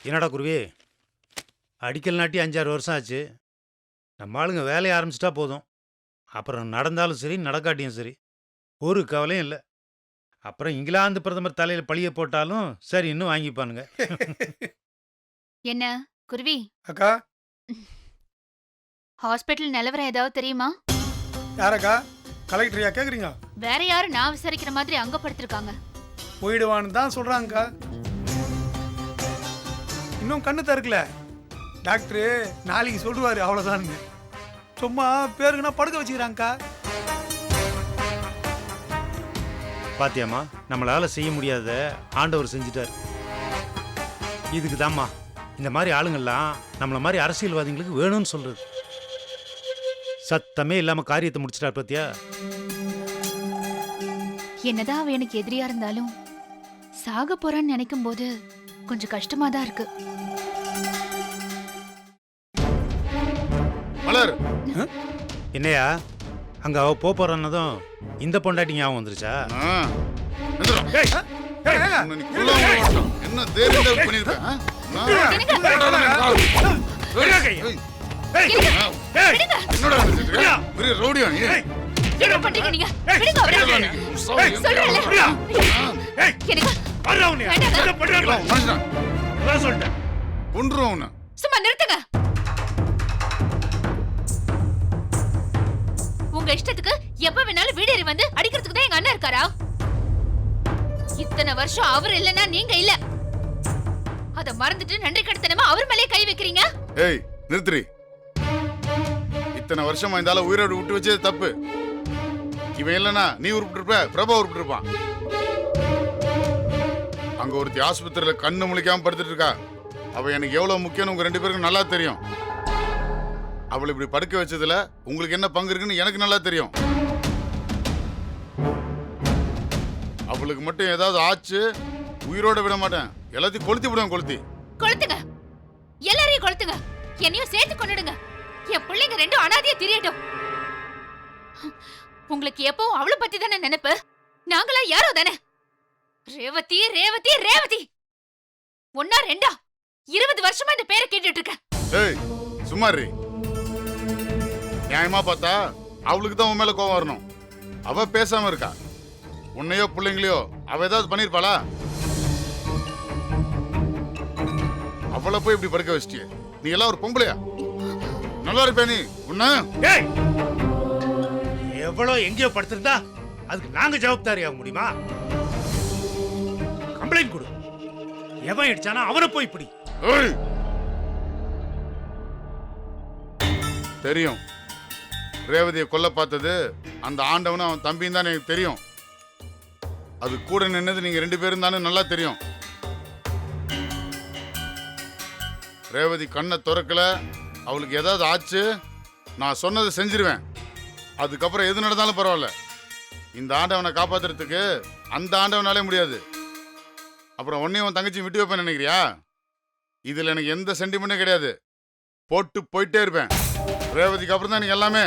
என்னடா குருவி, அடிக்கல் நாட்டி 5-6 வருஷம் ஆச்சு. நம்ம ஆளுங்க வேலையை ஆரம்பிச்சிட்டா போதும். அப்புறம் நடந்தாலும் சரி, நடக்காட்டியும் சரி, ஒரு கவலையும் இல்லை. அப்புறம் இங்கிலாந்து பிரதமர் தலையில் பழிய போட்டாலும் சரி, இன்னும் வாங்கிப்பானுங்க. என்ன குருவி, அக்கா ஹாஸ்பிட்டல் நிலவரம் ஏதாவது தெரியுமா? யாரக்கா? கலெக்டரியா கேக்குறீங்க? வேற யாரும் நான் விசாரிக்கிற மாதிரி அங்க படுத்திருக்காங்க. போயிடுவான்னு தான் சொல்றாங்கக்கா. இன்னும் கண்ணு திறக்கல. டாக்டரு நாளைக்கு சொல்லுவாரு, அவ்வளோதானுங்க. சும்மா பேருக்குன்னா படுக்க வச்சுக்கிறாங்கக்கா. பாத்தியாம்மா, நம்மளால செய்ய முடியாத ஆண்டவர் செஞ்சுட்டார். இதுக்கு தாம்மா இந்த மாதிரி ஆளுங்கள்லாம் நம்மள மாதிரி அரசியல்வாதிகளுக்கு வேணும்னு சொல்றது. சத்தமே இல்லாம காரியத்தை முடிச்சிட்டார் பாத்தியா? என்னதான் அவ எனக்கு எதிரியா இருந்தாலும் சாக போறான்னு நினைக்கும் போது கொஞ்சம் கஷ்டமா தான் இருக்கு. மலர், என்னையா அங்க அவ போறன்னதும் இந்த பொண்டாட்டி ஞாபகம் வந்துருச்சா? எந்திரா. ஏய், ஏய், ஏய், உன்னை நீ கொல்லாம விட மாட்டோம். என்ன தைரியம் தான் பண்ணிருக்க? என்னடா நினைச்சிட்டு இருக்க? பெரிய ரவுடியா நீ? என்ன பண்றீங்க நீங்க? விடுங்க அவரை. சொல்றேன்ல. எனக்கு வேண்டாங்க. மனுஷன் கொன்றுவோம் உன்னை. சும்மா நிறுத்துங்க. உங்க இஷ்டத்துக்கு எப்ப வேணாலும் வீடு ஏறி வந்து அடிக்கிறதுக்கு தான் எங்க அண்ணன் இருக்காரா? இத்தனை வருஷம் அவர் இல்லைன்னா நீங்க இல்ல. அத மறந்துட்டு நன்றி கடத்தனமா அவர் மேலே கை வைக்கிறீங்க. ஏய், நிறுத்துறி. இத்தனை வருஷமா இந்த ஆளை உயிரோடு விட்டு வச்சது தப்பு. இவன் இல்லைன்னா நீ உருப்பிட்டு பிரபா உருப்பிட்டு இருப்பான். அங்க ஒருத்தி ஆஸ்பத்திரியில கண்ணு முழிக்காம படுத்துட்டு இருக்கா. அவ எனக்கு எவ்வளவு முக்கியம்னு உங்க 2 பேருக்கும் நல்லா தெரியும். அவளை இப்படி படுக்க வச்சதுல உங்களுக்கு என்ன பங்கு இருக்குன்னு எனக்கு நல்லா தெரியும். அவளுக்கு மட்டும் ஏதாவது ஆச்சு, உயிரோட விட மாட்டேன். எல்லாத்தையும் கொளுத்தி விடுவேன். கொளுத்துங்க, எல்லாரையும் கொளுத்துங்க. என்னையும் சேர்த்து கொன்னுடுங்க. என் பிள்ளைங்க ரெண்டும் அனாதையா திரியட்டும். உங்களுக்கு எப்பவும் அவளை பத்தி தானே நினைப்பு. நாங்களா யாரோ தானே. ரேவதி ரேவதி ரேவதி, ஒன்னா ரெண்டா 20 வருஷமா இந்த பேரை கேட்டுட்டு இருக்கேன். ஏய், சும்மா இரு. நியாயமா பார்த்தா அவளுக்கு தான் உன் மேல கோவம் வரணும். அவ பேசாம இருக்கா. உன்னையோ பிள்ளைங்களையோ அவ ஏதாவது பண்ணிருப்பாளா? அவளை போய் இப்படி படுக்க வச்சிட்டியே. நீ எல்லாம் ஒரு பொம்பளையா? நல்லா இருப்பே நீ. உன்ன ஏய், எவ்வளோ எங்கேயோ படுத்திருந்தா அதுக்கு நாங்க ஜவாப்தாரி ஆக முடியுமா? கம்ப்ளைண்ட் கொடு. எவன் இடிச்சானா அவனை போய் இப்படி. ஏய், தெரியும். ரேவதியை கொல்ல பார்த்தது அந்த ஆண்டவனும் அவன் தம்பியும் தான் எனக்கு தெரியும். அது கூட நின்னது நீங்க 2 பேரும் தானே நல்லா தெரியும். ரேவதி கண்ணை திறக்கல, அவளுக்கு ஏதாவது ஆச்சு, நான் சொன்னதை செஞ்சிருவேன். அதுக்கப்புறம் எது நடந்தாலும் பரவாயில்ல. இந்த ஆண்டவனை காப்பாத்துறதுக்கு அந்த ஆண்டவனாலே முடியாது. அப்புறம் உன்னையும் உன் தங்கச்சி விட்டு வைப்பேன் நினைக்கிறியா? இதுல எனக்கு எந்த சென்டிமெண்ட்டும் கிடையாது. போட்டு போயிட்டே இருப்பேன். ரேவதிக்கு அப்புறம் தான் நீங்க எல்லாமே.